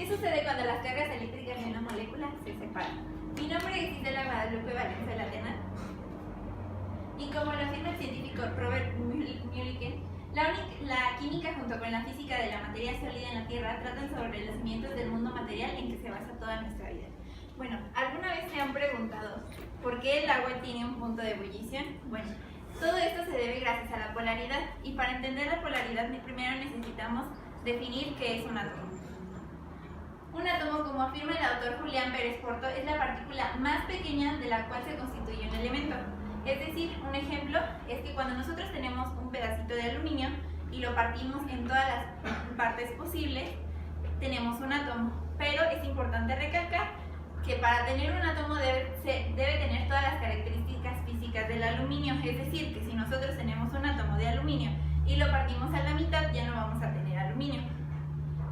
¿Qué sucede cuando las cargas eléctricas de una molécula se separan? Mi nombre es Isela Guadalupe Valencia Latena y como lo afirma el científico Robert Mulliken, la química junto con la física de la materia sólida en la Tierra tratan sobre los cimientos del mundo material en que se basa toda nuestra vida. Bueno, ¿alguna vez se han preguntado por qué el agua tiene un punto de ebullición? Bueno, todo esto se debe gracias a la polaridad, y para entender la polaridad primero necesitamos definir qué es un átomo. Un átomo, como afirma el autor Julián Pérez Porto, es la partícula más pequeña de la cual se constituye un elemento. Es decir, un ejemplo es que cuando nosotros tenemos un pedacito de aluminio y lo partimos en todas las partes posibles, tenemos un átomo. Pero es importante recalcar que para tener un átomo debe tener todas las características físicas del aluminio. Es decir, que si nosotros tenemos un átomo de aluminio y lo partimos a la mitad, ya no vamos a tener aluminio.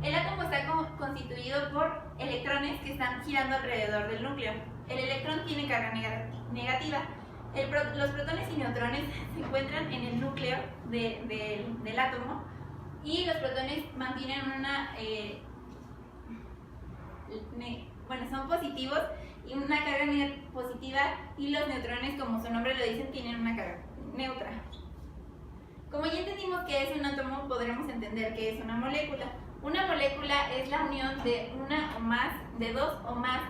El átomo está constituido por electrones que están girando alrededor del núcleo. El electrón tiene carga negativa. Los protones y neutrones se encuentran en el núcleo del átomo, y los protones mantienen son positivos y una carga positiva, y los neutrones, como su nombre lo dicen, tienen una carga neutra. Como ya entendimos qué es un átomo, podremos entender qué es una molécula. Una molécula es la unión de dos o más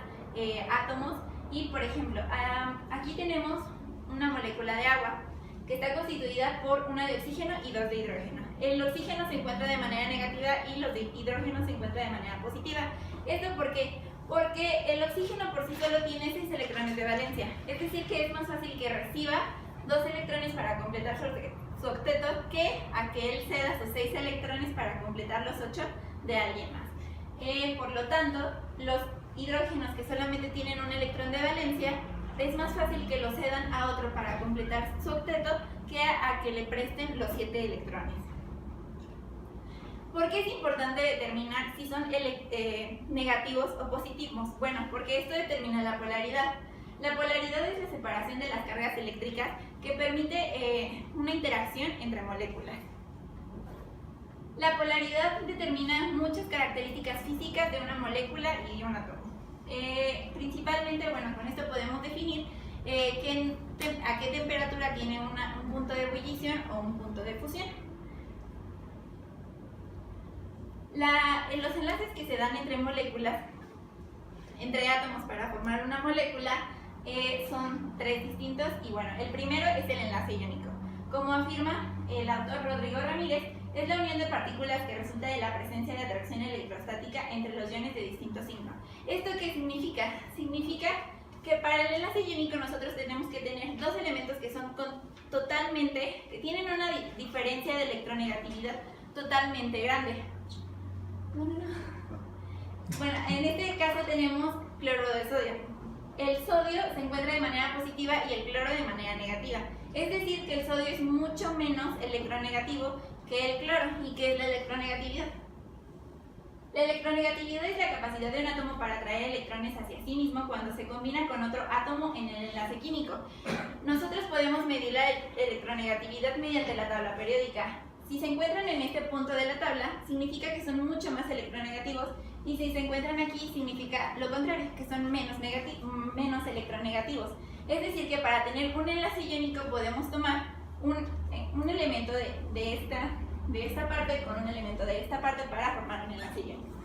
átomos, y por ejemplo, aquí tenemos una molécula de agua que está constituida por una de oxígeno y dos de hidrógeno. El oxígeno se encuentra de manera negativa y los de hidrógeno se encuentran de manera positiva. ¿Esto por qué? Porque el oxígeno por sí solo tiene 6 electrones de valencia, es decir que es más fácil que reciba 2 electrones para completar su octeto que a que él ceda sus 6 electrones para completar los 8 de alguien más. Por lo tanto, los hidrógenos que solamente tienen un electrón de valencia, es más fácil que lo cedan a otro para completar su octeto que a que le presten los 7 electrones. ¿Por qué es importante determinar si son negativos o positivos? Bueno, porque esto determina la polaridad. La polaridad es la separación de las cargas eléctricas que permite una interacción entre moléculas. La polaridad determina muchas características físicas de una molécula y de un átomo. Principalmente, con esto podemos definir a qué temperatura tiene un punto de ebullición o un punto de fusión. Los enlaces que se dan entre moléculas, entre átomos para formar una molécula, son 3 distintos, y el primero es el enlace iónico. Como afirma el autor Rodrigo Ramírez, es la unión de partículas que resulta de la presencia de atracción electrostática entre los iones de distinto signo. ¿Esto qué significa? Significa que para el enlace iónico nosotros tenemos que tener 2 elementos que son que tienen una diferencia de electronegatividad totalmente grande. En este caso tenemos cloruro de sodio. El sodio se encuentra de manera positiva y el cloro de manera negativa. Es decir, que el sodio es mucho menos electronegativo que el cloro. ¿Y qué es la electronegatividad? La electronegatividad es la capacidad de un átomo para atraer electrones hacia sí mismo cuando se combina con otro átomo en el enlace químico. Nosotros podemos medir la electronegatividad mediante la tabla periódica. Si se encuentran en este punto de la tabla, significa que son mucho más electronegativos, y si se encuentran aquí, significa lo contrario, que son menos electronegativos. Es decir, que para tener un enlace iónico podemos tomar un elemento de esta parte con un elemento de esta parte para formar un enlace iónico.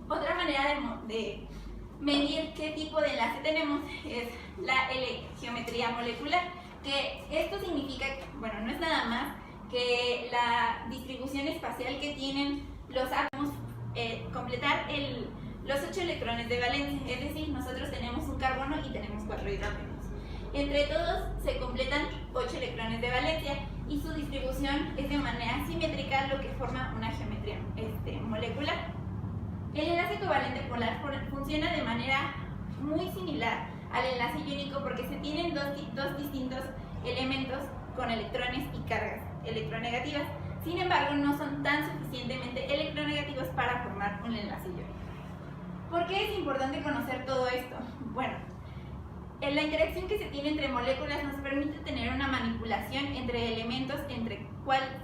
Otra manera de medir qué tipo de enlace tenemos es la geometría molecular, que esto significa, no es nada más que la distribución espacial que tienen los átomos, completar los 8 electrones de valencia. Es decir, nosotros tenemos un carbono y tenemos 4 hidrógenos. Entre todos se completan 8 electrones de valencia, y su distribución es de manera simétrica, lo que forma una geometría molecular. El enlace covalente polar funciona de manera muy similar al enlace iónico, porque se tienen dos distintos elementos con electrones y cargas electronegativas. Sin embargo, no son tan suficientemente electronegativos para formar un enlace iónico. ¿Por qué es importante conocer todo esto? La interacción que se tiene entre moléculas nos permite tener una manipulación entre elementos,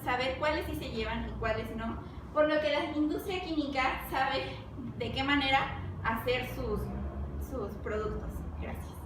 saber cuáles sí se llevan y cuáles no, por lo que la industria química sabe de qué manera hacer sus productos. Gracias.